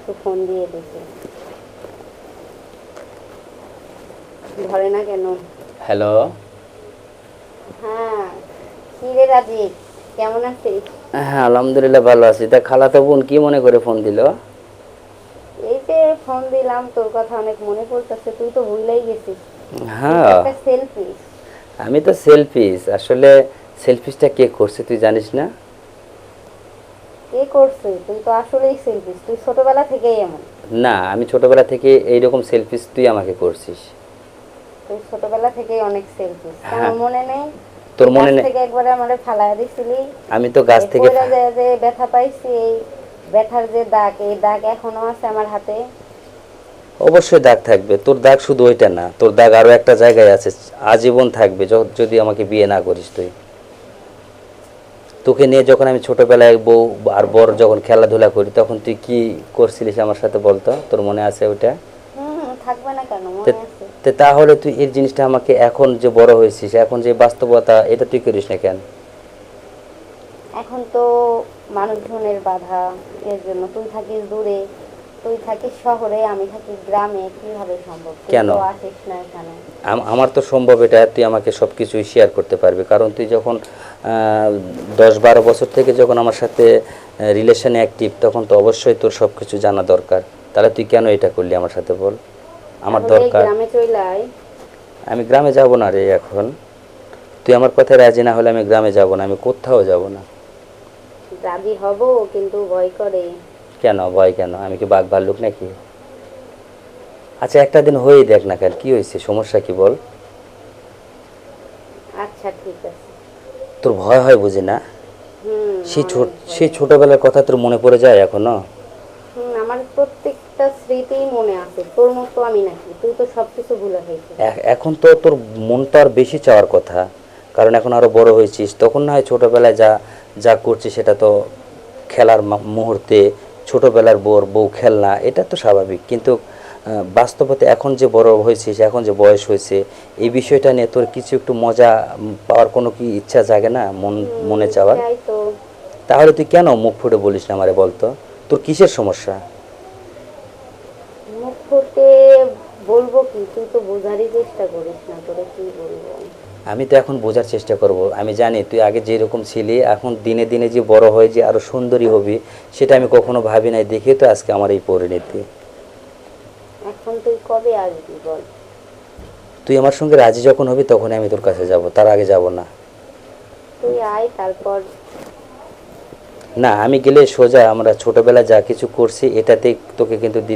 তো ফোন দিয়ে দিছে, ধরে না কেন? হ্যালো। হ্যাঁ, কি রে রাজীব, কেমন আছিস? হ্যাঁ আলহামদুলিল্লাহ ভালো আছি। তা খালাতো বোন কি মনে করে ফোন দিল? এই যে ফোন দিলাম, তোর কথা অনেক মনে পড়তেছে, তুই তো ভুলেই গেছিস। তুই তো হ্যাঁ একটা সেলফিশ। আমি তো সেলফিশ। আসলে সেলফিশটা কে করছে তুই জানিস না? কে করছে? তুই তো আসলেই সেলফিশ, তুই ছোটবেলা থেকেই এমন। না আমি ছোটবেলা থেকে এইরকম সেলফিশ তুই আমাকে করছিস। তুই ছোটবেলা থেকেই অনেক সেলফিশ, কেন হ্যাঁ মনে নেই? তোর তুই মনে গাছ নেই? থেকে একবারে আমারে ফালায় দিছিলি। আমি তো গাছ এই থেকে পয়লা যে যে ব্যথা পাইছি, এই ব্যথার যে দাগ, এই দাগ এখনো আছে আমার হাতে। অবশ্যই দাগ থাকবে। তোর দাগ শুধু ওইটা না, তোর দাগ আরো একটা জায়গায় আছে, আজীবন থাকবে যদি আমাকে বিয়ে না করিস তুই। তোকে নিয়ে যখন আমি ছোটবেলায় বউ আর বর যখন খেলাধুলা করি তখন তুই কি করছিলিস আমার সাথে বলতো? তোর মনে আছে ওইটা? থাকবে না কেন, মনে তে- আছে। তে তাহলে তুই এই জিনিসটা আমাকে এখন যে বড় হয়েছিস, এখন যে বাস্তবতা, এটা তুই করিস না কেন? এখন তো মানুষজনের বাধা, এর জন্য তুই থাকিস দূরে, তুই থাকিস শহরে, আমি থাকি গ্রামে, কিভাবে সম্ভব? তুই কেন? তো আসিস না এখানে। আমার তো সম্ভব এটা, তুই আমাকে সব কিছুই শেয়ার করতে পারবি, কারণ তুই যখন 10-12 বছর থেকে যখন আমার সাথে রিলেশনে অ্যাক্টিভ, তখন তো অবশ্যই তোর সব কিছু জানা দরকার। তাহলে তুই কেন এটা করলি আমার সাথে বল? আমার তাহলে এই দরকার। গ্রামে চলে আয়। আমি গ্রামে যাব না রে এখন। তুই আমার কথায় রাজি না হলে আমি গ্রামে যাব না, আমি কোথাও যাব না। রাজি হব, কিন্তু ভয় করে। কেন ভয় কেন? আমি কি বাঘ ভাল্লুক নাকি? আচ্ছা একটা দিন হয়েই দেখ না, কেন কি হয়েছে, সমস্যা কি বল? আচ্ছা ঠিক আছে। তোর ভয় হয় বুঝি না? সেই ছোট, অনেক ভয় সেই হয়। ছোটবেলার কথা তোর মনে পড়ে যায় এখনো? আমার প্রত্যেকটা স্মৃতি মনে আছে, তোর মতো আমি নাকি, তুই তো সবকিছু ভুলে গেছিস। এখন তো তোর মনটা আর বেশি চাওয়ার কথা, কারণ এখন আরো বড় হয়েছিস। তখন না হয় ছোটবেলায় যা যা করছিস সেটা তো খেলার মুহূর্তে, ছোটবেলার বউ খেলনা, এটা তো স্বাভাবিক। কিন্তু বাস্তবতে এখন যে বড় হয়েছিস, এখন যে বয়স হয়েছে, এই বিষয়টা নিয়ে তোর কিছু একটু মজা পাওয়ার কোনো কি ইচ্ছা জাগে না মনে চাওয়ার? চাই তো। তাহলে তুই কেন মুখ ফুটে বলিস না আমারে বলতো? তোর কিসের সমস্যা? মুখ ফুটে বলবো কি, তুই তো বোঝারই চেষ্টা করিস না, তোরে কি বলবো। আমি তো এখন বোঝার চেষ্টা করব। আমি জানি তুই আগে যেরকম ছিলি, এখন দিনে দিনে যে বড় হয়ে যে আরো সুন্দরী হবি, সেটা আমি কখনো ভাবি নাই, দেখে তো আজকে আমার এই পরিণতি। এখন তুই কবে আসবি বল? তুই আমার সঙ্গে রাজি যখন হবি তখনই আমি তোর কাছে যাব, তার আগে যাব না। তুই আয় তারপর। না আমি গেলে সোজা আমরা ছোটবেলায় যা কিছু করছি এটাতে তোকে কিন্তু